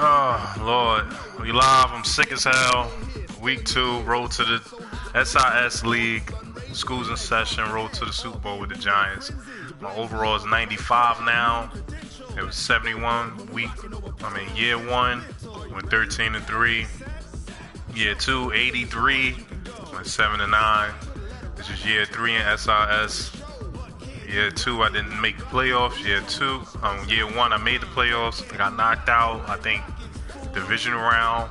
Oh, Lord. We live. I'm sick as hell. Week 2, road to the SIS League. School's in session, road to the Super Bowl with the Giants. My overall is 95 now. It was 71 year 1, went 13-3. Year 2, 83, went 7-9. This is year 3 in SIS. Year 2, I didn't make the playoffs. Year 1, I made the playoffs. I got knocked out, I think, divisional round.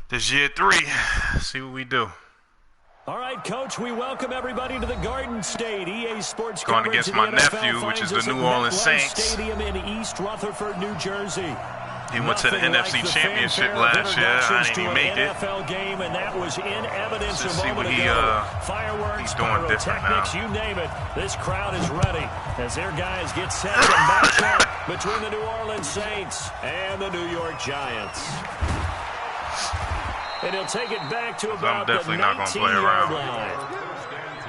This year 3, see what we do. All right, Coach, we welcome everybody to the Garden State. EA Sports going against my nephew, which is the New Orleans Saints. Stadium in East Rutherford, New Jersey. He went to the NFC Championship last year. I didn't even make it. NFL game, and that was in evidence Let's a see what moment ago. he's doing different now. You name it, this crowd is ready as their guys get set to match up between the New Orleans Saints and the New York Giants. And he'll take it back to about the 19-yard line.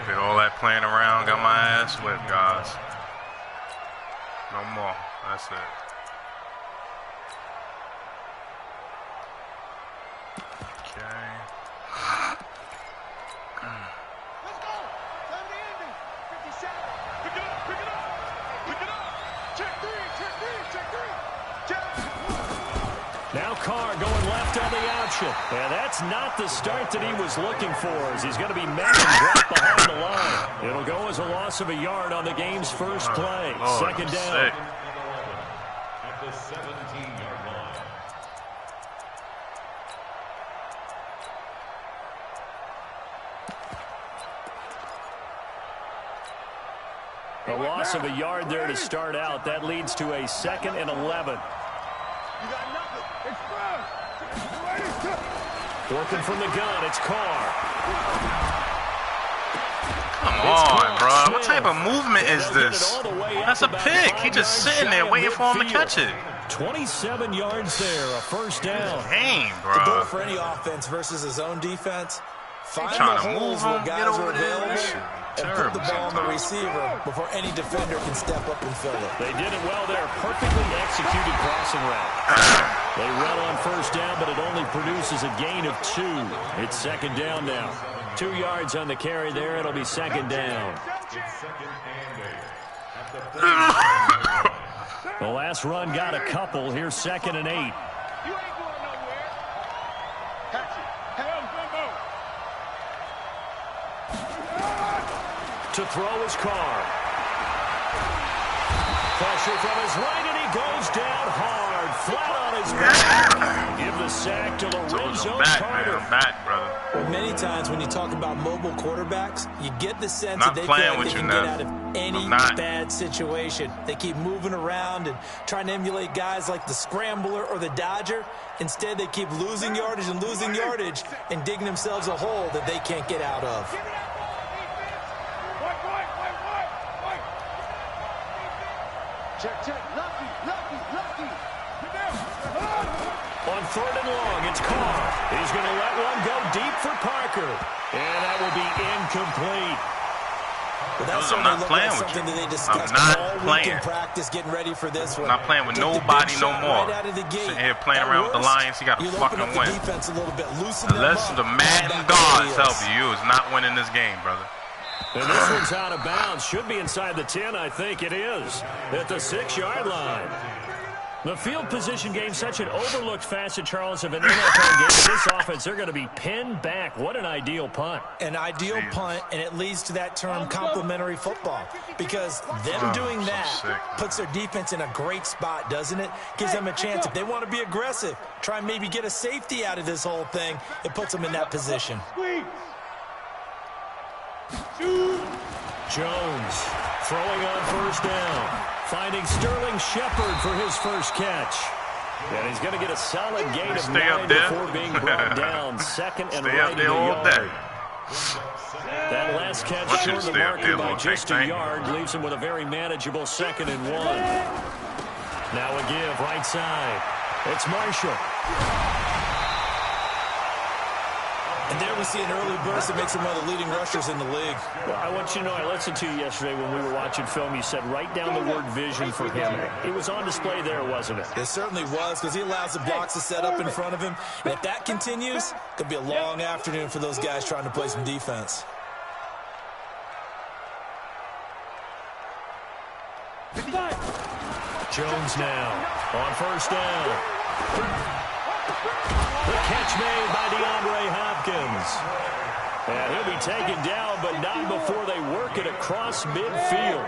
Did all that playing around, got my ass whipped, guys. No more. That's it. Okay. Let's go. Time to end it. 57. Pick it up. Pick it up. Pick it up. Check 3. Check 3. Check 3. Check. Now Carr going left on the option. And that's not the start that he was looking for, as he's going to be met and dropped behind the line. It'll go as a loss of a yard on the game's first play. Second down. At the 17-yard line. A loss of a yard there to start out. That leads to a 2nd and 11. You got nothing. Express. Working from the gun, it's Carr. Come on, bro. What type of movement is this? That's a pick. He just sitting there waiting for him to catch it. 27 yards there, a first down. Dang, bro. The goal for any offense versus his own defense. Find trying the to holes move where him, guys get over are available, there. and put the ball on the receiver before any defender can step up and fill it. They did it well there. Perfectly executed crossing route. They run on first down, but it only produces a gain of 2. It's second down now. 2 yards on the carry there. It'll be second down. The last run got a couple. Here's 2nd and 8. You ain't going nowhere. Catch it. Hell, Bumbo. To throw his Carr. Pressure from his right, and he goes down hard, flat on his back. Give the sack to Lorenzo Carter. I'm back, brother. Many times when you talk about mobile quarterbacks, you get the sense that they feel like they can get out of any bad situation. They keep moving around and trying to emulate guys like the Scrambler or the Dodger. Instead, they keep losing yardage and digging themselves a hole that they can't get out of. Check. Lucky. On 3rd and long, it's Carr. He's going to let one go deep for Parker. And that will be incomplete. Well, that's I'm not playing with something you. that they discussed all week in practice, getting ready for this one. I'm not playing with nobody no more. Sitting here playing around with the Lions, he got to fucking win. Unless the Madden gods help you, is not winning this game, brother. And this one's out of bounds. Should be inside the 10, I think it is. At the 6-yard line. The field position game, such an overlooked facet, Charles, of an NFL game. This offense, they're going to be pinned back. What an ideal punt. An ideal punt, and it leads to that term complimentary football. Because them doing that puts their defense in a great spot, doesn't it? Gives them a chance. If they want to be aggressive, try and maybe get a safety out of this whole thing, it puts them in that position. Jones throwing on first down. Finding Sterling Shepard for his first catch. And he's going to get a solid gain of 9 before being brought down. 2nd and right in the yard. That last catch short of the marker by just a yard leaves him with a very manageable 2nd and 1. Now a give right side. It's Marshall. And there we we see an early burst that makes him one of the leading rushers in the league. Well, I want you to know, I listened to you yesterday when we were watching film. You said write down the word vision for him. It was on display there, wasn't it? It certainly was, because he allows the blocks to set up in front of him. And if that continues, it could be a long afternoon for those guys trying to play some defense. Jones now on first down. The catch made by DeAndre Hopkins. And he'll be taken down, but not before they work it across midfield.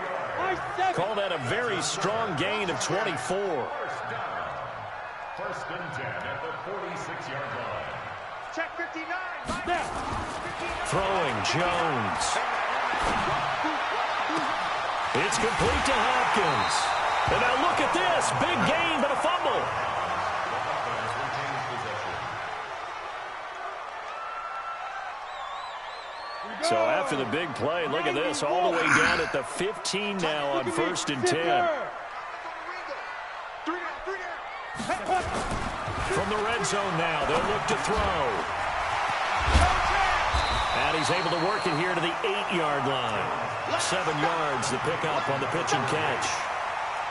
Call that a very strong gain of 24. First and 10 at the 46-yard line. Check 59. Throwing Jones. It's complete to Hopkins. And now look at this. Big gain, but a fumble. So after the big play, look at this. All the way down at the 15 now on first and 10. From the red zone now, they'll look to throw. And he's able to work it here to the 8-yard line. 7 yards to pick up on the pitch and catch.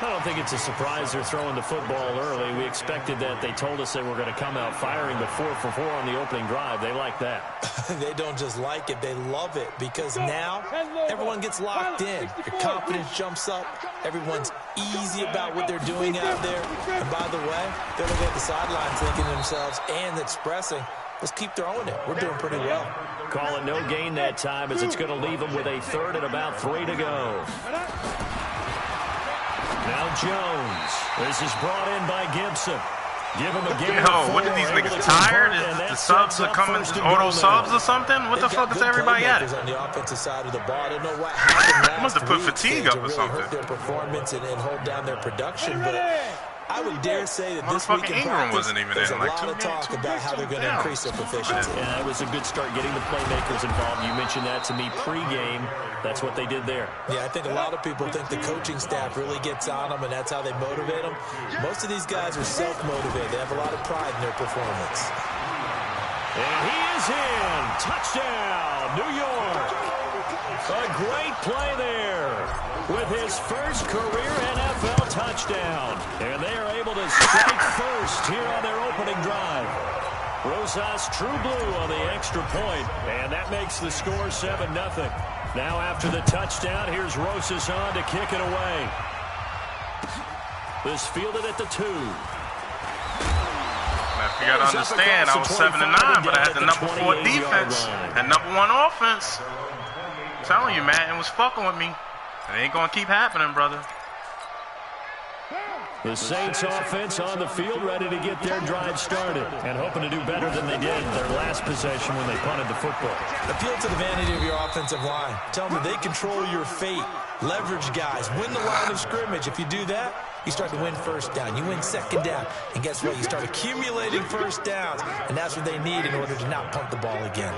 I don't think it's a surprise they're throwing the football early. We expected that. They told us they were going to come out firing the 4-for-4 on the opening drive. They like that. They don't just like it, they love it, because now everyone gets locked in. Your confidence jumps up. Everyone's easy about what they're doing out there. And by the way, they're looking at the sidelines thinking to themselves and expressing, let's keep throwing it. We're doing pretty well. Call it no gain that time, as it's going to leave them with a third and about 3 to go. Now Jones. This is brought in by Gibson. Give him a game. Yo, what are these niggas tired? The subs are coming, auto subs or something? What the fuck is everybody at it? On the offensive side of the ball. I don't know what happened must have put fatigue up or something. Hurt their performance and hold down their production, but I would dare say that this week in practice, there's a lot of talk about how they're going to increase their proficiency. Yeah, it was a good start getting the playmakers involved. You mentioned that to me pregame. That's what they did there. Yeah, I think a lot of people think the coaching staff really gets on them, and that's how they motivate them. Most of these guys are self-motivated. They have a lot of pride in their performance. And he is in. Touchdown, New York. A great play there with his first career NFL touchdown. And they are able to strike first here on their opening drive. Rosas true blue on the extra point, and that makes the score 7-0. Now after the touchdown, here's Rosas on to kick it away. This fielded at the 2. Now, you got to understand, I was 7-9, but I had the number 4 defense and number 1 offense. I'm telling you, man, it was fucking with me. It ain't going to keep happening, brother. The Saints offense on the field, ready to get their drive started and hoping to do better than they did their last possession when they punted the football. Appeal to the vanity of your offensive line. Tell them they control your fate. Leverage guys. Win the line of scrimmage. If you do that, you start to win first down. You win second down. And guess what? You start accumulating first downs. And that's what they need in order to not punt the ball again.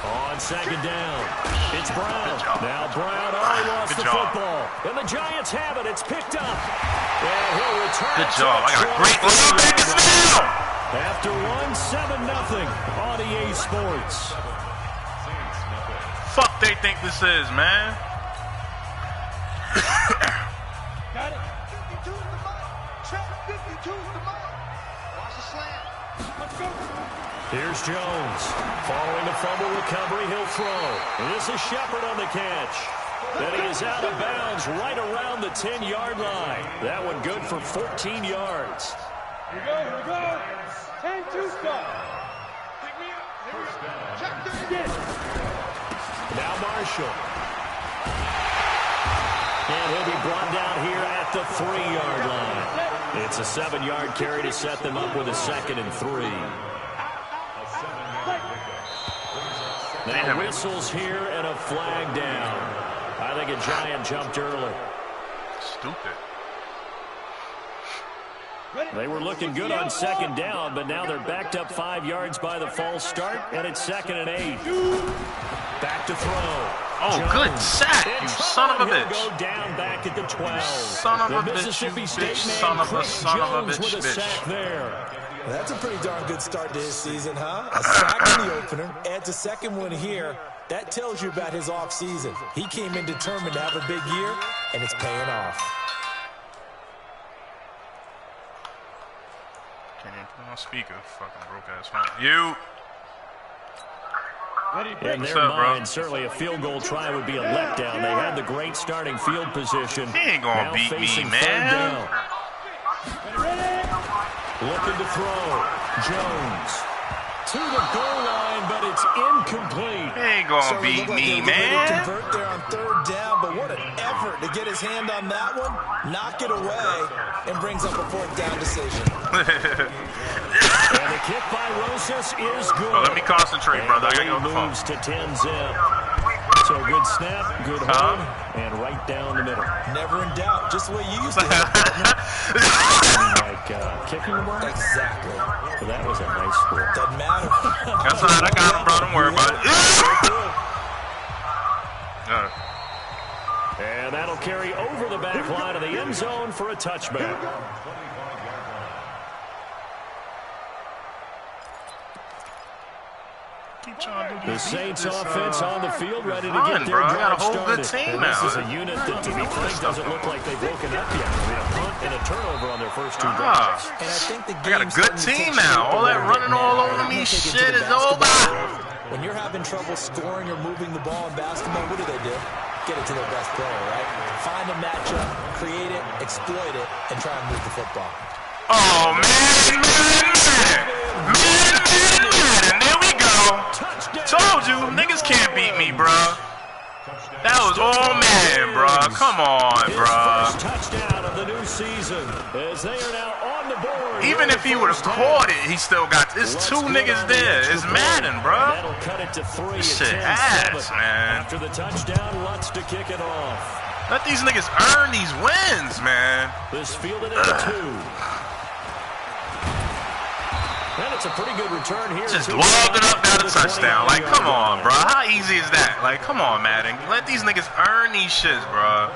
On second down, it's Brown. Now Brown lost the football. And the Giants have it. It's picked up. And he'll return. Good job. I got a great look. After 1-7-0 on EA Sports. Fuck they think this is, man. Got it. 52's the mark. Check 52's the mark. Watch the slant. Let's go. Here's Jones. Following the fumble recovery, he'll throw. And this is Shepard on the catch. And he is out of bounds right around the 10-yard line. That one good for 14 yards. Here we go, here we go. 10-2 stop. Pick me up. Here we go. Check this again. Now Marshall. And he'll be brought down here at the 3-yard line. It's a 7-yard carry to set them up with a 2nd and 3. Now whistles here and a flag down. I think a Giant jumped early. Stupid. They were looking good on second down, but now they're backed up 5 yards by the false start, and it's 2nd and 8. Back to throw. Oh, Jones. Good sack, you son of a bitch. He'll go down back at the 12. Son of a bitch, Mississippi you State bitch, son of a Jones bitch, with a sack there. That's a pretty darn good start to his season, huh? A sack in the opener, adds a second one here. That tells you about his offseason. He came in determined to have a big year, and it's paying off. Can't even put on speaker. Fucking broke ass phone. You. In their mind, certainly a field goal try would be a letdown. They had the great starting field position. He ain't gonna beat me, man. Looking to throw. Jones to the goal line, but it's incomplete. He ain't gonna beat me, man. Convert there on third down, but what an effort to get his hand on that one, knock it away, and brings up a fourth down decision. And the kick by Rosas is good. Well, let me concentrate, brother. I gotta get on the phone. Moves to 10-zip. So good snap, good hold, and right down the middle. Never in doubt, just the way you used to hit like kicking the ball? Exactly. Well, that was a nice score. Doesn't matter. That's all right. I got him, bro. Don't worry about it. And that'll carry over the back line of the end zone for a touchback. The Saints offense on the field, ready to get their drive started. This is a unit that, to be frank, doesn't look like they've woken up yet. I mean, a punt and a turnover on their first two drives. And I think the I got a good team now. All that running all over me shit is over. When you're having trouble scoring or moving the ball in basketball, what do? Get it to their best player, right? Find a matchup, create it, exploit it, and try and move the football. Oh, man. There we go. Told you, niggas can't beat me, bro. That was all man, bro. Come on, bro. Touchdown of the new season as they are now on the board. Even if he would have caught it, he still got. It's two niggas there. It's Madden, bro. That'll cut it to 3. This shit ass, man. After the touchdown, Lutz to kick it off. Let these niggas earn these wins, man. This fielded at 2. And it's a pretty good return here. Just lobbed it up down the touchdown. Like, come on, bro. How easy is that? Like, come on, Madden. Let these niggas earn these shits, bro.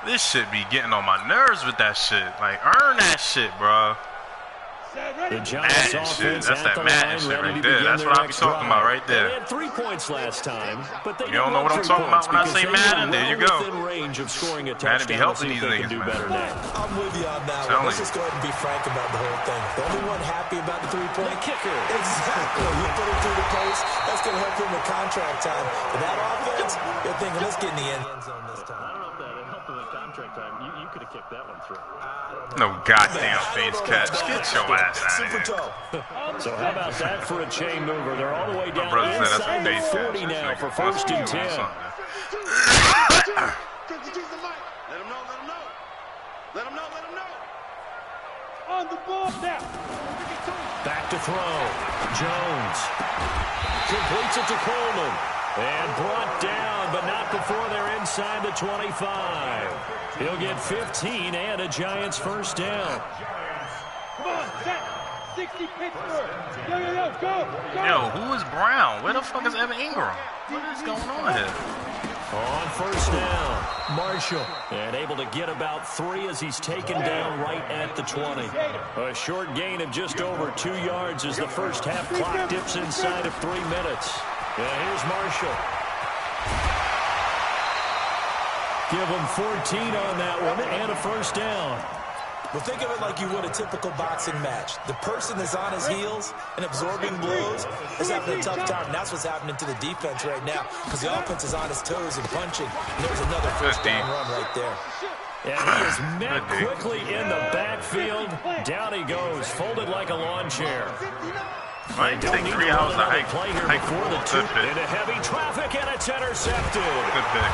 This shit be getting on my nerves with that shit. Like, earn that shit, bro. The Giants offense that's that Madden shit right there. That's what I be talking about right there. They had 3 points last time, but they you don't know what I'm talking about when I say Madden? There you go. Range of scoring a Madden be helping these niggas, man. I'm with you on that one. Let's just go ahead and be frank about the whole thing. The only one happy about the 3-point kicker. Exactly. You put it through the post. That's going to help him with contract time. But that offense, you're thinking, let's get in the end zone this time. I don't know if that helped him with contract time. You could have kicked that one through. No goddamn face catch. Get your ass out of here. So how about that for a chain mover? They're all the way down inside the 40 now for 1st and 10. Let him know. On the ball now. Back to throw. Jones completes it to Coleman. And brought down, but not before they're inside the 25. He'll get 15 and a Giants first down. Come on, set. 60 Pittsburgh. Yo, go. Yo, who is Brown? Where the fuck is Evan Ingram? What is going on here? On first down, Marshall. And able to get about 3 as he's taken down right at the 20. A short gain of just over 2 yards as the first half clock dips inside of 3 minutes. And here's Marshall. Give him 14 on that one and a first down. Well, think of it like you would a typical boxing match. The person is on his heels and absorbing blows is having a tough time. And that's what's happening to the defense right now because the offense is on his toes and punching. And there's another first down run right there. And he is met quickly in the backfield. Down he goes, folded like a lawn chair. Might take 3 hours to hike before the two into heavy traffic, and it's intercepted. Good pick.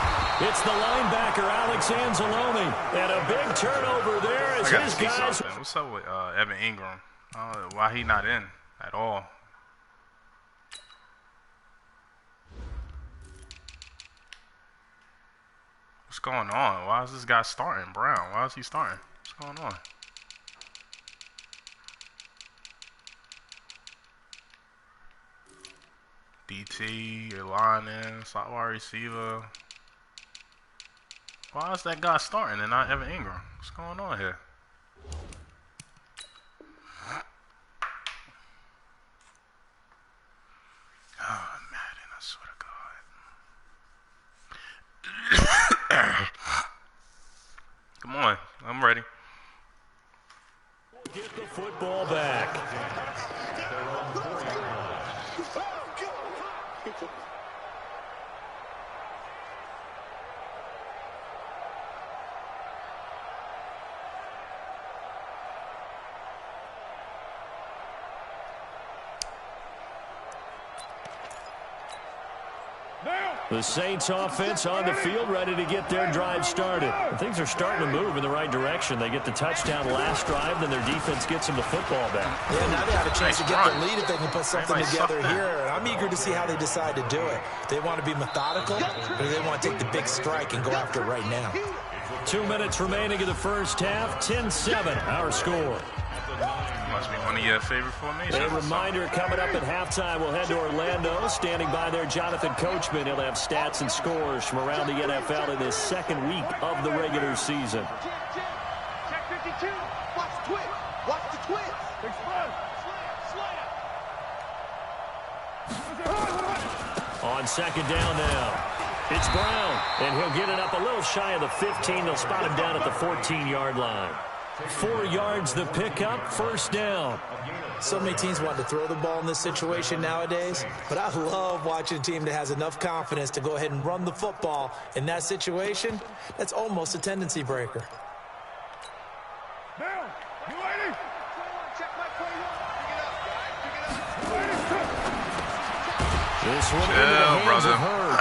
It's the linebacker, Alex Anzalone. And a big turnover there as his guys. What's up with Evan Ingram? Why he not in at all? What's going on? Why is this guy starting? Brown, why is he starting? What's going on? DT, your line in, slot wide receiver. Why is that guy starting and not Evan Ingram? What's going on here? The Saints offense on the field, ready to get their drive started. And things are starting to move in the right direction. They get the touchdown last drive, then their defense gets them the football back. Yeah, now they have a chance to get the lead if they can put something together here. And I'm eager to see how they decide to do it. They want to be methodical, or they want to take the big strike and go after it right now. 2 minutes remaining in the first half, 10-7, our score. Must be one of your favorite formations. A reminder, coming up at halftime, we'll head to Orlando. Standing by there, Jonathan Coachman. He'll have stats and scores from around the NFL in this second week of the regular season. Check 52. Watch the twist. Watch the twist. Big spread. Slant. On second down now, it's Brown. And he'll get it up a little shy of the 15. They'll spot him down at the 14-yard line. 4 yards the pickup, first down. So many teams want to throw the ball in this situation nowadays, but I love watching a team that has enough confidence to go ahead and run the football in that situation. That's almost a tendency breaker. Down. You ready? 21. Check my 21. Pick it up, guys. Pick it up. This one into the hands of Hurd.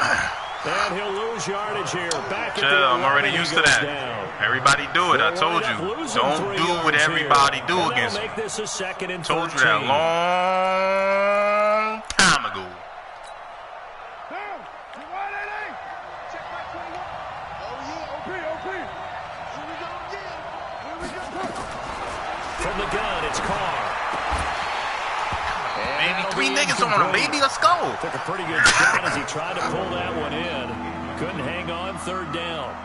And he'll lose yardage here. Back at the I'm already used to that. Down. Everybody do it. I told you. Don't do what everybody do against me. Make this a second and told you that long time ago. Down. You ready? Check my 21. Oh, yeah. OP. Here we go again. Here we go. From the gun, it's Carr. Baby, 3 niggas on him, baby. Let's go. Took a pretty good shot as he tried to pull that one in. Couldn't hang on, third down.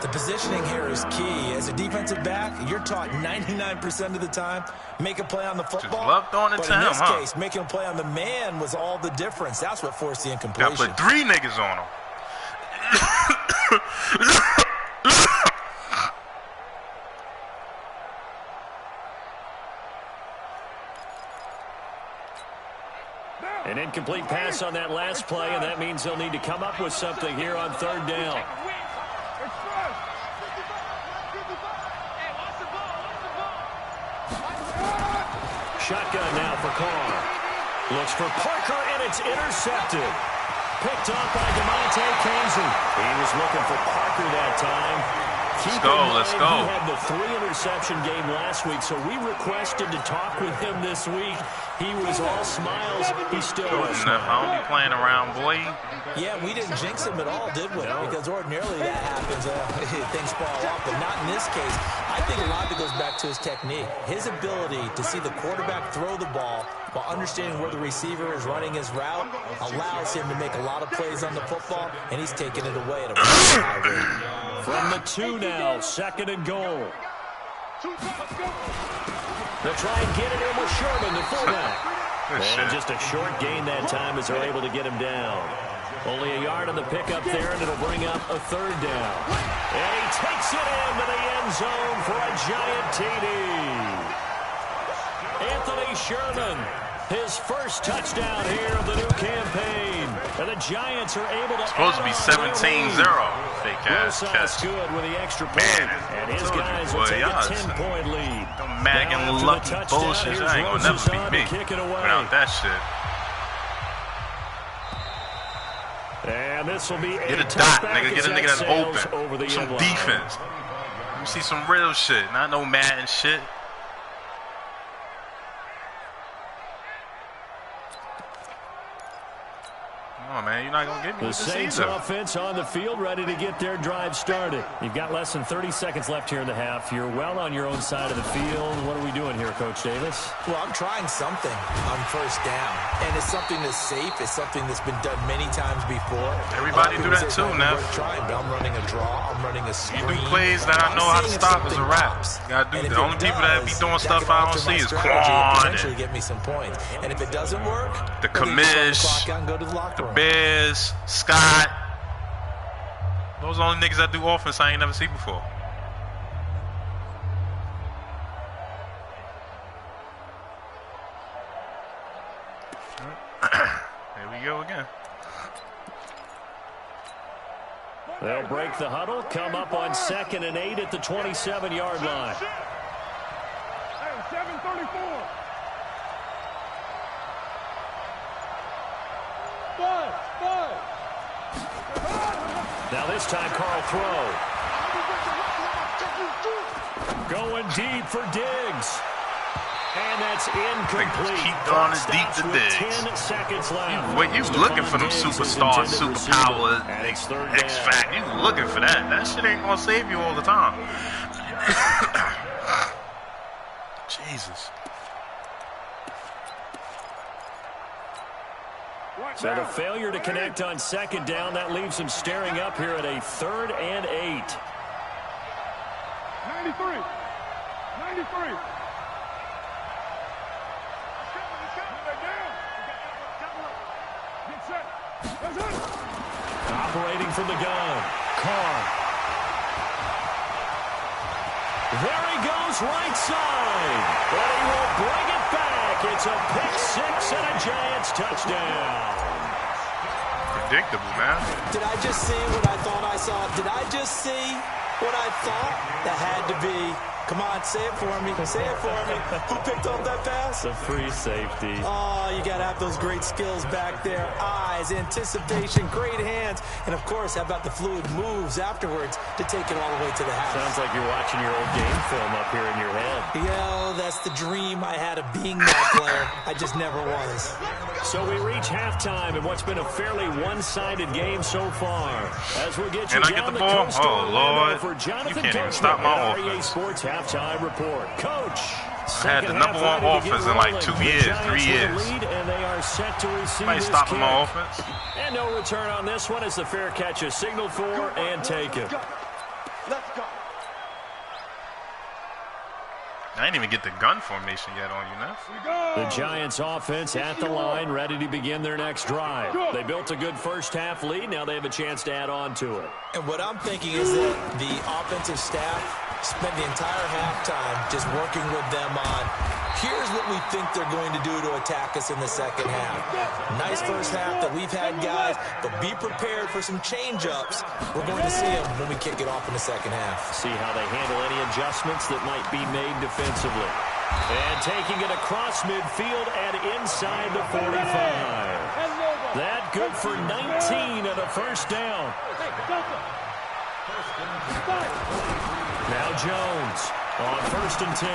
The positioning here is key. As a defensive back, you're taught 99% of the time, make a play on the football. Just love throwing it to him, in this case, making a play on the man was all the difference. That's what forced the incompletion. Gotta put 3 niggas on him. An incomplete pass on that last play, and that means they'll need to come up with something here on third down. Shotgun now for Carr. Looks for Parker, and it's intercepted. Picked off by DeMonte Casey. He was looking for Parker that time. Let's go. He had the 3-interception game last week, so we requested to talk with him this week. He was all smiles. He still was. I don't be playing around, boy. Yeah, we didn't jinx him at all, did we? No. Because ordinarily that happens. Things fall off, but not in this case. I think a lot of it goes back to his technique. His ability to see the quarterback throw the ball while understanding where the receiver is running his route allows him to make a lot of plays on the football, and he's taking it away at a very high rate. From the 2 now, second and goal. They'll try and get it in with Sherman, the fullback. And just a short gain that time as they're able to get him down. Only a yard on the pickup there, and it'll bring up a third down. And he takes it into the end zone for a giant TD. Anthony Sherman, his first touchdown here of the new campaign. And the Giants are able to supposed to be 17-0. Fake ass catch. Good with the extra point. And his guys will take a 10-point lead. Don't magging lucky bullshit. I ain't gonna never beat me without that shit. And this will be get a dot, nigga. Get a nigga that's open. Some defense. Let me see some real shit. Not no Madden shit. Come on, man. You're not going to get me with this Saints either. Offense on the field, ready to get their drive started. You've got less than 30 seconds left here in the half. You're well on your own side of the field. What are we doing here, Coach Davis? Well, I'm trying something on first down. And it's something that's safe. It's something that's been done many times before. Everybody do that too, now. I'm running a draw. I'm running a screen. You do plays that I know how to stop as a rap. You gotta do. The only people that be doing stuff I don't see is Quan. Potentially get me some points. And if it doesn't work, the commish, the Bears, Scott. Those are the only niggas that do offense I ain't never seen before. Here we go again. They'll break the huddle, come up on 2nd and 8 at the 27-yard line. Hey, 7:34. Five. Now this time, Carl throw. Going deep for Diggs. And that's incomplete. Keep throwing it deep to Diggs. 10 seconds left. Wait, you looking for them superstars, superpowers, X-Fact. You looking for that. That shit ain't going to save you all the time. Jesus. So the failure to connect on second down, that leaves him staring up here at a 3rd and 8. 93. 93. Operating from the gun. Carr. There he goes, right side. But he will bring it back. It's a pick 6 and a Giants touchdown. Predictable, man. Did I just see what I thought I saw? Did I just see what I thought? That had to be. Come on, say it for me. Say it for me. Who picked up that pass? The free safety. Oh, you got to have those great skills back there. Eyes, anticipation, great hands. And, of course, how about the fluid moves afterwards to take it all the way to the house? Sounds like you're watching your old game film up here in your head. Yeah, that's the dream I had of being that player. I just never was. So we reach halftime in what's been a fairly one-sided game so far. As we get you Can I down get the the ball? coast Oh, Lord. for Jonathan You can't even Coachman stop my at REA offense. Sports Halftime Report. Coach, I had the number one offense in like 2 years, 3 years. And they are set to receive Somebody this stopping kick. my offense. And no return on this one as the fair catch is signaled for and taken. Let's go. I didn't even get the gun formation yet on you, Neff. The Giants offense at the line, ready to begin their next drive. They built a good first half lead. Now they have a chance to add on to it. And what I'm thinking is that the offensive staff spent the entire halftime just working with them on, here's what we think they're going to do to attack us in the second half. Nice first half that we've had, guys, but be prepared for some change-ups. We're going to see them when we kick it off in the second half. See how they handle any adjustments that might be made defensively. And taking it across midfield and inside the 45. That good for 19 and a first down. Now Jones on 1st and 10.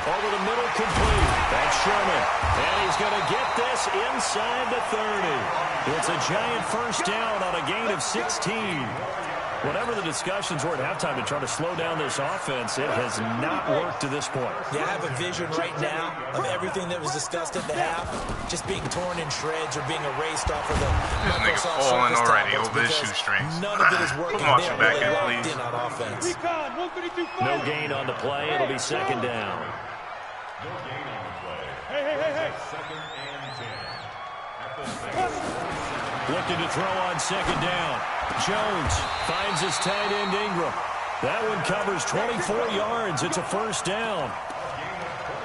Over the middle, complete. That's Sherman. And he's going to get this inside the 30. It's a Giant first down on a gain of 16. Whatever the discussions were at halftime to try to slow down this offense, it has not worked to this point. Yeah, I have a vision right now of everything that was discussed at the half just being torn in shreds or being erased off of the This nigga Microsoft falling Surface already tablets over his because shoestrings. none of it is working. Come on, They're back really in, locked please. in on offense. No gain on the play. It'll be second down. No gain on the play. Hey. 2nd and 10. At the 6. Looking to throw on second down. Jones finds his tight end Ingram. That one covers 24 yards. It's a first down.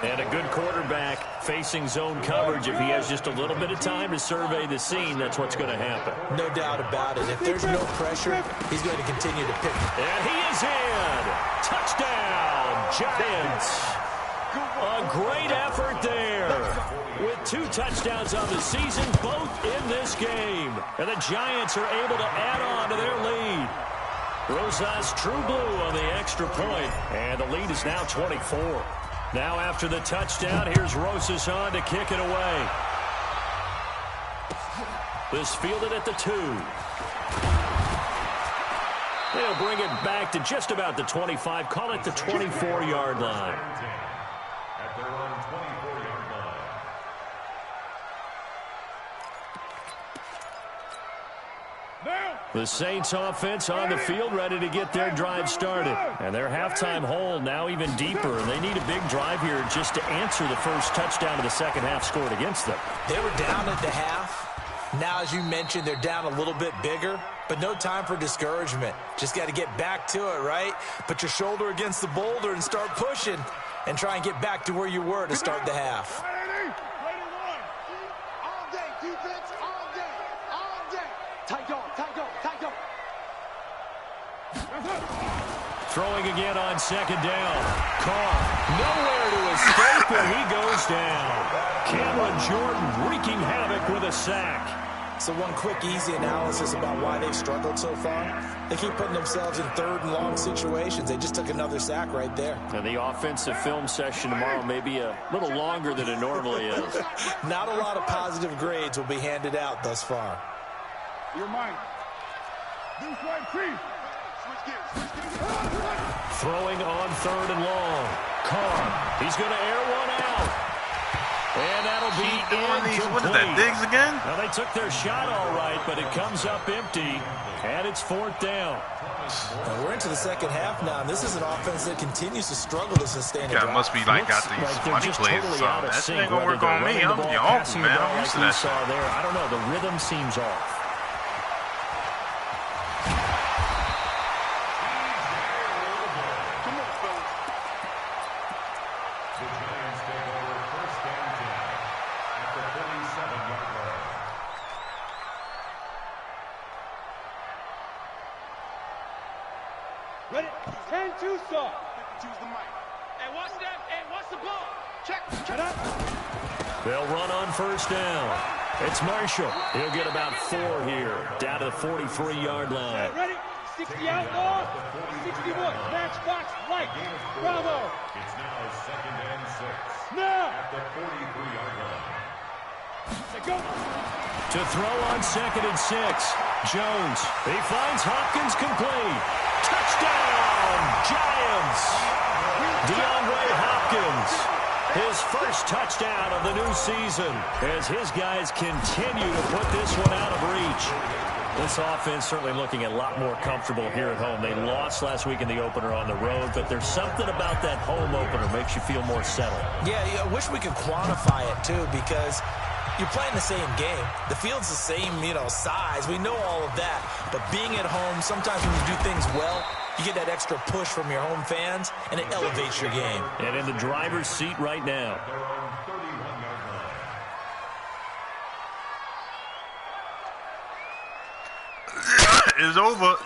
And a good quarterback facing zone coverage. If he has just a little bit of time to survey the scene, that's what's going to happen. No doubt about it. If there's no pressure, he's going to continue to pick. And he is in. Touchdown, Giants. A great effort there. With 2 touchdowns on the season, both in this game. And the Giants are able to add on to their lead. Rosas True Blue on the extra point. And the lead is now 24. Now after the touchdown, here's Rosas on to kick it away. This fielded at the 2. They'll bring it back to just about the 25. Call it the 24-yard line. At their own 24-yard line. The Saints offense on the field ready to get their drive started. And their halftime hole now even deeper. And they need a big drive here just to answer the first touchdown of the second half scored against them. They were down at the half. Now, as you mentioned, they're down a little bit bigger, but no time for discouragement. Just got to get back to it, right? Put your shoulder against the boulder and start pushing and try and get back to where you were to start the half. All day, defense, all day, all day. Tight go. Throwing again on second down. Carr nowhere to escape, and he goes down. Cameron Jordan wreaking havoc with a sack. So one quick, easy analysis about why they've struggled so far. They keep putting themselves in third and long situations. They just took another sack right there. And the offensive film session tomorrow may be a little longer than it normally is. Not a lot of positive grades will be handed out thus far. Your mind. Throwing on third and long. Carr. He's going to air one out. And that'll be incomplete. What is that, Diggs again? Now, they took their shot all right, but it comes up empty, and it's fourth down. Now we're into the second half now, and this is an offense that continues to struggle to sustain a drive. Must be like got these money plays or something. That ain't gonna work on me. I'm your uncle, man. I'm used to that shit. I don't know. The rhythm seems off. Ready? 10-2 start. Choose the mic. Hey, watch that. Hey, watch the ball. Check up. They'll run on first down. It's Marshall. He'll get about 4 here, down to the 43-yard line. Ready? 60 outlaw. 61. Matchbox right. Bravo. It's now 2nd and 6. Now. At the 43-yard line. Go. To throw on 2nd and 6. Jones. He finds Hopkins complete. Touchdown, Giants! DeAndre Hopkins, his first touchdown of the new season as his guys continue to put this one out of reach. This offense certainly looking a lot more comfortable here at home. They lost last week in the opener on the road, but there's something about that home opener makes you feel more settled. Yeah, I wish we could quantify it, too, because you're playing the same game. The field's the same, size. We know all of that. But being at home, sometimes when you do things well, you get that extra push from your home fans, and it elevates your game. And in the driver's seat right now. It's over.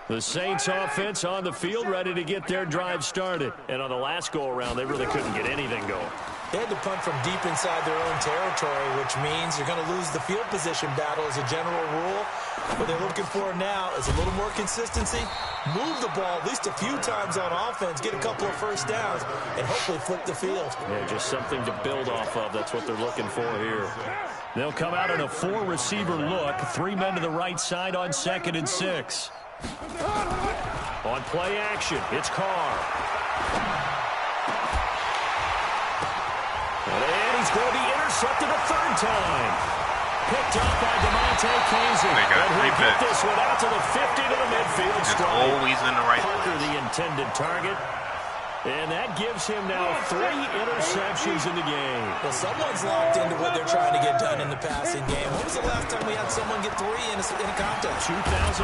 The Saints offense on the field ready to get their drive started. And on the last go-around, they really couldn't get anything going. They had to punt from deep inside their own territory, which means you're going to lose the field position battle as a general rule. What they're looking for now is a little more consistency, move the ball at least a few times on offense, get a couple of first downs, and hopefully flip the field. Yeah, just something to build off of. That's what they're looking for here. They'll come out in a 4-receiver look. 3 men to the right side on 2nd and 6. On play action, it's Carr. And he's going to be intercepted a 3rd time. Picked up by DeMonte Casey. They got and 3 he'll picks. get this one out to the 50 to the midfield Just stripe. always in the right Parker, place. the intended target. And that gives him now 3 interceptions in the game. Well, someone's locked into what they're trying to get done in the passing game. When was the last time we had someone get 3 in a contest? 2011,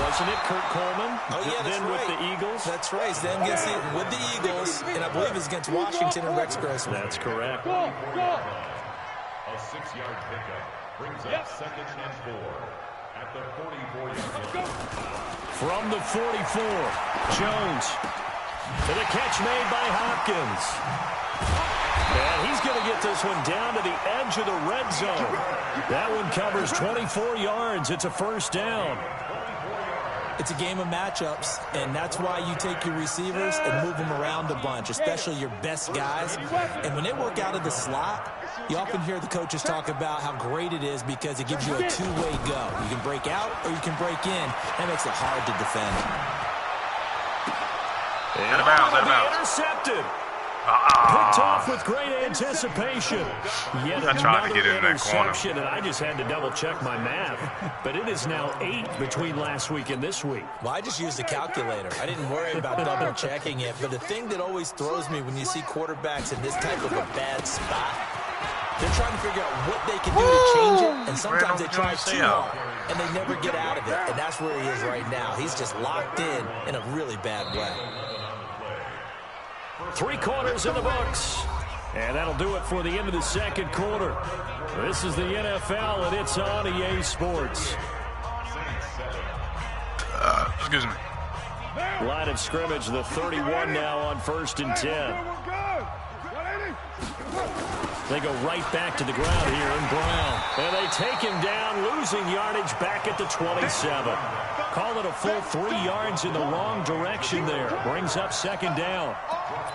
wasn't it? Kurt Coleman. Oh, yeah, that's then right. with the Eagles. That's right. Then with the Eagles, and I believe it's against Washington and Rex Grossman. That's correct. Go. A 6-yard pickup brings up 2nd and 4 at the 44-yard line. From the 44, Jones to the catch made by Hopkins. And he's going to get this one down to the edge of the red zone. That one covers 24 yards. It's a first down. It's a game of matchups, and that's why you take your receivers and move them around a bunch, especially your best guys. And when they work out of the slot, you often hear the coaches talk about how great it is because it gives you a two-way go. You can break out or you can break in. That makes it hard to defend. And intercepted. Picked off with great anticipation. Yet I tried to get in that corner. And I just had to double-check my math. But it is now 8 between last week and this week. Well, I just used a calculator. I didn't worry about double-checking it. But the thing that always throws me when you see quarterbacks in this type of a bad spot, they're trying to figure out what they can do to change it. And sometimes they try too hard, and they never get out of it. And that's where he is right now. He's just locked in a really bad way. 3 quarters in the books. And that'll do it for the end of the second quarter. This is the NFL, and it's on EA Sports. Excuse me. Line of scrimmage, the 31 now on 1st and 10. They go right back to the ground here in Brown. And they take him down, losing yardage back at the 27. Call it a full 3 yards in the wrong direction there. Brings up second down.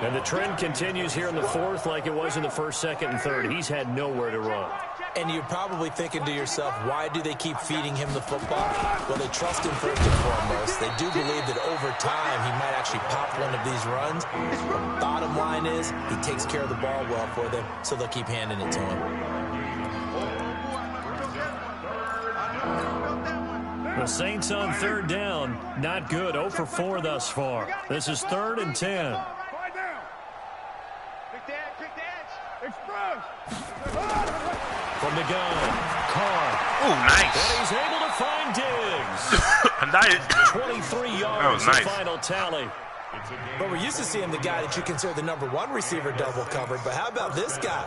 And the trend continues here in the fourth like it was in the first, second, and third. He's had nowhere to run. And you're probably thinking to yourself, why do they keep feeding him the football? Well, they trust him first and foremost. They do believe that over time he might actually pop one of these runs. The bottom line is he takes care of the ball well for them, so they'll keep handing it to him. The Saints on third down, not good. 0 for 4 thus far. This is 3rd and 10. From the gun, Carr. Oh, nice. And he's able to find Diggs. 23 yards, nice. The final tally. But we're used to seeing the guy that you consider the #1 receiver double covered. But how about this guy?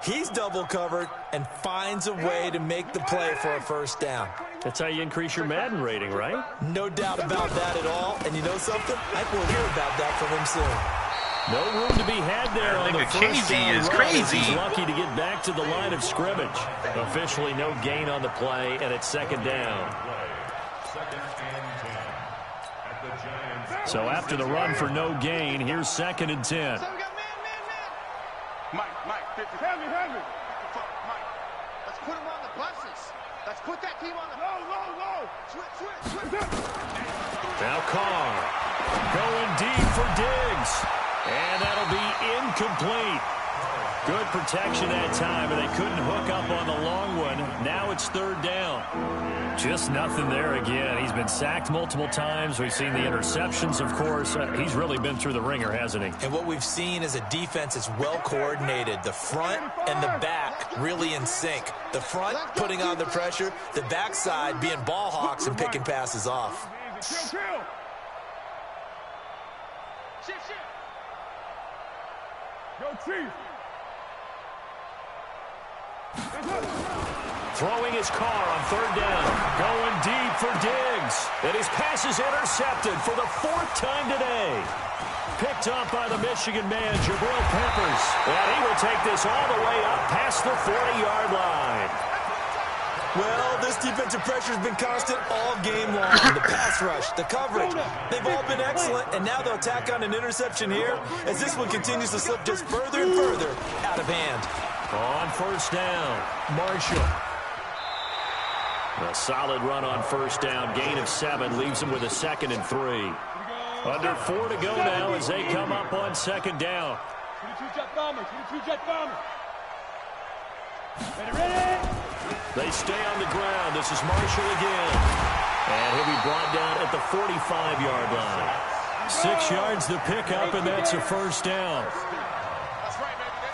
He's double covered and finds a way to make the play for a first down. That's how you increase your Madden rating, right? No doubt about that at all. And you know something? I think we'll hear about that from him soon. No room to be had there on the first down is run. crazy. He's lucky to get back to the line of scrimmage. Officially no gain on the play, and it's second down. So after the run for no gain, here's 2nd and 10. Mike, 50. Have me. Mike, let's put him on the buses. Let's put that team on the... Low. Switch. Now Carr going deep for Diggs. And that'll be incomplete. Good protection that time, and they couldn't hook up on the long one. Now it's 3rd down. Just nothing there again. He's been sacked multiple times. We've seen the interceptions, of course. He's really been through the ringer, hasn't he? And what we've seen is a defense that's well coordinated. The front and the back really in sync. The front putting on the pressure, the backside being ball hawks and picking passes off. Throwing his Carr on 3rd down. Going deep for Diggs. And his pass is intercepted for the 4th time today. Picked up by the Michigan man, Jabril Peppers. And he will take this all the way up past the 40-yard line. Well, this defensive pressure has been constant all game long. The pass rush, the coverage, they've all been excellent, and now they'll tack on an interception here as this one continues to slip just further and further out of hand. On 1st down, Marshall. A solid run on 1st down. Gain of 7 leaves him with a 2nd and 3. Under 4 to go now as they come up on 2nd down. They stay on the ground. This is Marshall again. And he'll be brought down at the 45-yard line. 6 yards the pickup, and that's a 1st down. That's right, baby.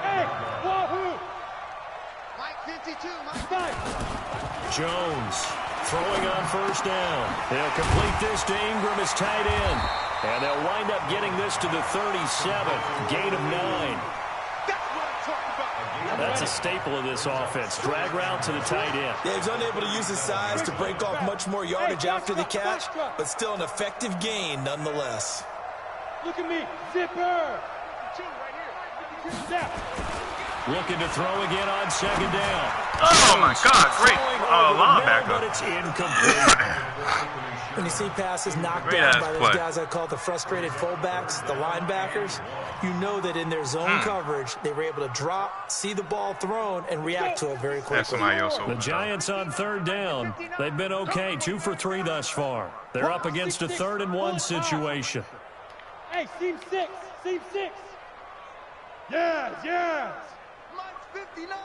Hey, wahoo! Mike 52, Mike. Jones throwing on 1st down. They'll complete this to Ingram as tight end. And they'll wind up getting this to the 37. Gain of 9. That's a staple of this offense. Drag route to the tight end. Yeah, he's unable to use his size to break off much more yardage after the catch, but still an effective gain nonetheless. Look at me, zipper. Looking to throw again on 2nd down. Oh, my God. Great linebacker. But it's incomplete. When you see passes knocked down by those guys I call the frustrated fullbacks, the linebackers, you know that in their zone coverage, they were able to drop, see the ball thrown, and react to it very quickly. The Giants on 3rd down. They've been okay, 2 for 3 thus far. They're up against a 3rd and 1 situation. Hey, seam 6. Yes. Mike 59.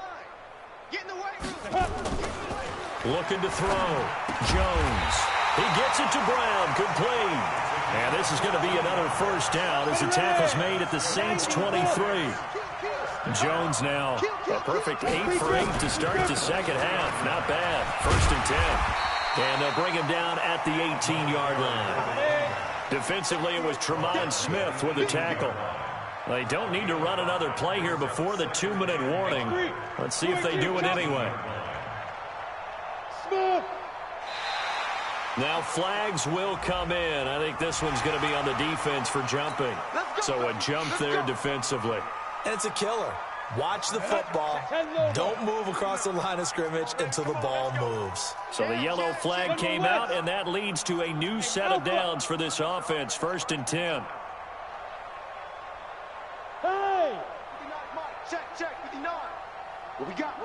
Get in the weight room. Looking to throw. Jones. He gets it to Brown. Complete. And this is going to be another 1st down as the tackle's made at the Saints 23. Jones now a perfect 8 for 8 to start the 2nd half. Not bad. 1st and 10. And they'll bring him down at the 18-yard line. Defensively, it was Tremont Smith with the tackle. They don't need to run another play here before the 2-minute warning. Let's see if they do it anyway. Now flags will come in. I think this one's going to be on the defense for jumping. So a jump there defensively. and it's a killer. Watch the football. Don't move across the line of scrimmage until the ball moves. So the yellow flag came out, and that leads to a new set of downs for this offense. 1st and 10. Hey! Check, 59. What we got?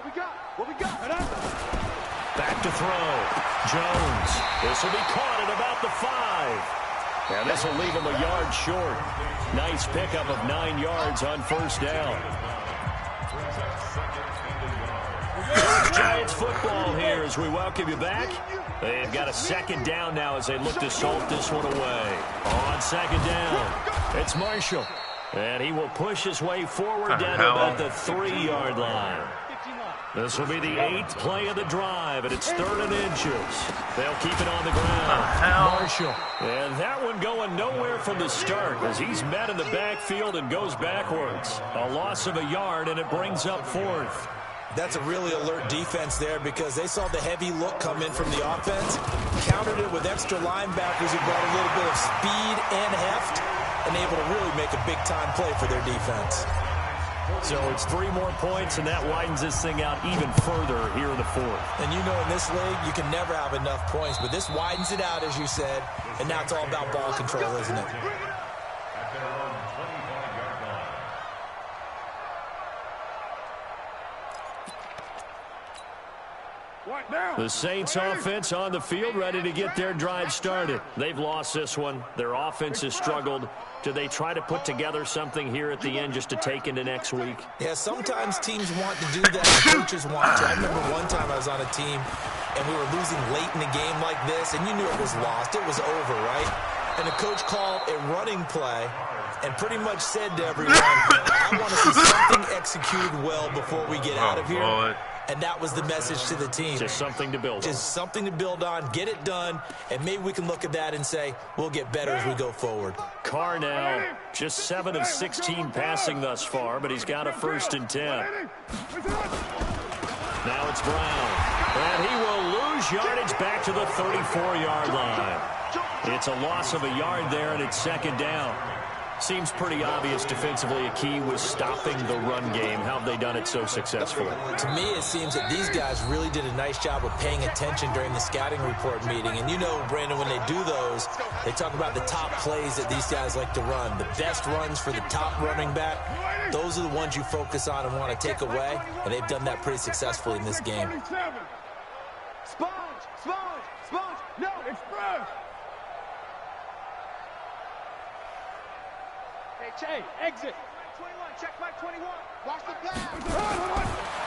Back to throw. Jones. This will be caught at about the 5. And this will leave him a yard short. Nice pickup of 9 yards on 1st down. Giants football here as we welcome you back. They've got a 2nd down now as they look to salt this one away. On 2nd down, it's Marshall. And he will push his way forward down to about the 3-yard line. This will be the 8th play of the drive, and it's 3rd and inches. They'll keep it on the ground. Marshall. And that one going nowhere from the start as he's met in the backfield and goes backwards. A loss of a yard, and it brings up 4th. That's a really alert defense there because they saw the heavy look come in from the offense, countered it with extra linebackers who brought a little bit of speed and heft, and able to really make a big-time play for their defense. So it's 3 more points, and that widens this thing out even further here in the 4th. And you know in this league, you can never have enough points, but this widens it out, as you said, and now it's all about ball control, isn't it? The Saints offense on the field ready to get their drive started. They've lost this one. Their offense has struggled. Do they try to put together something here at the end just to take into next week? Yeah, sometimes teams want to do that. Coaches want to. I remember one time I was on a team and we were losing late in the game like this, and you knew it was lost. It was over, right? And the coach called a running play and pretty much said to everyone, I want to see something executed well before we get out of here. Lord. And that was the message to the team. Just something to build on. Just something to build on, get it done, and maybe we can look at that and say, we'll get better as we go forward. Carr now, just 7 of 16 passing thus far, but he's got a 1st and 10. Now it's Brown. And he will lose yardage back to the 34-yard line. It's a loss of a yard there, and it's 2nd down. Seems pretty obvious defensively a key was stopping the run game. How have they done it so successfully? To me, it seems that these guys really did a nice job of paying attention during the scouting report meeting. And you know, Brandon, when they do those, they talk about the top plays that these guys like to run. The best runs for the top running back, those are the ones you focus on and want to take away. And they've done that pretty successfully in this game. Sponge! No, express! Hey, exit. 21, check Mike 21. Watch the pass.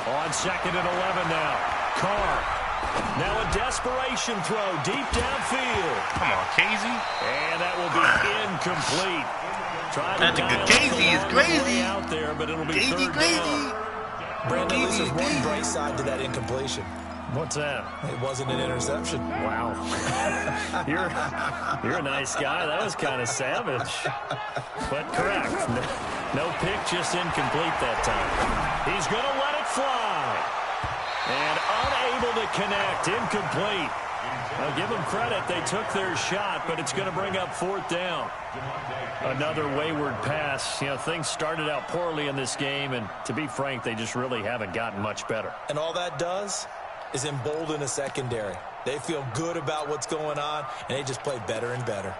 On 2nd and 11 now. Carr. Now a desperation throw deep downfield. Come on, Casey. And that will be incomplete. Casey is crazy out there, but it'll be Casey 3rd crazy. down. Brandon, there's one bright side to that incompletion. What's that? It wasn't an interception. Wow. You're a nice guy. That was kind of savage. But correct. No pick, just incomplete that time. He's going to let it fly. And unable to connect. Incomplete. I'll give them credit. They took their shot, but it's going to bring up 4th down. Another wayward pass. You know, things started out poorly in this game, and to be frank, they just really haven't gotten much better. And all that does is embolden a secondary. They feel good about what's going on, and they just play better and better.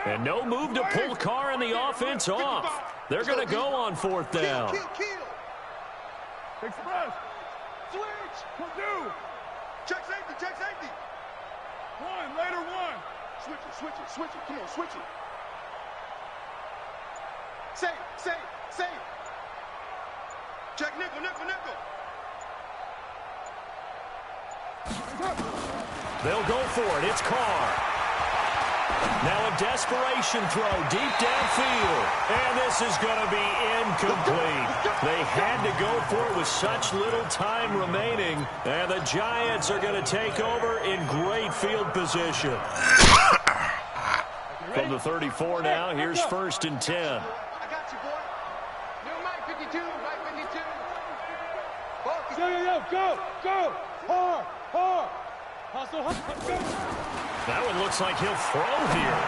And no move to pull Carr and the offense off. They're going to go on 4th down. Kill. Express. Switch. Purdue. Check safety. Later one. Switch it. Come on, switch it. Safe. Check nickel. They'll go for it. It's Carr. Now a desperation throw deep downfield. And this is going to be incomplete. They had to go for it with such little time remaining. And the Giants are going to take over in great field position. From the 34 now, here's 1st and 10. I got you, boy. New Mike 52. Go. Hard. Hustle. That one looks like he'll throw here.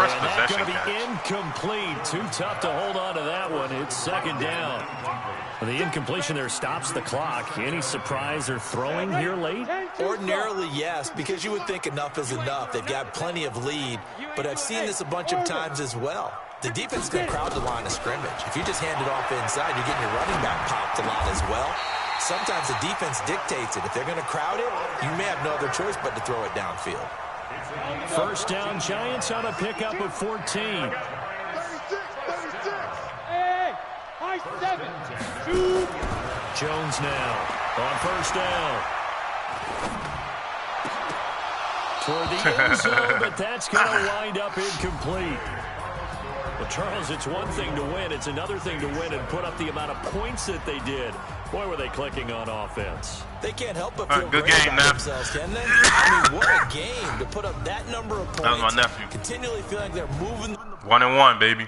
press and that's possession going to be incomplete. Too tough to hold on to that one. It's second down. The incompletion there stops the clock. Any surprise or throwing here late? Ordinarily, yes, because you would think enough is enough. They've got plenty of lead, but I've seen this a bunch of times as well. The defense is going to crowd the line of scrimmage. If you just hand it off inside, you're getting your running back popped a lot as well. Sometimes the defense dictates it. If they're going to crowd it, you may have no other choice but to throw it downfield. First down, Giants on a pickup of 14. 36. Hey, high 7. 2. Jones now on first down. Toward the end zone, but that's going to wind up incomplete. Well, Charles, it's one thing to win. It's another thing to win and put up the amount of points that they did. Boy, were they clicking on offense. They can't help but feel good great game, about themselves, can they? I mean, what a game to put up that number of points. That was my nephew. Continually feeling like they're moving. 1-1, baby.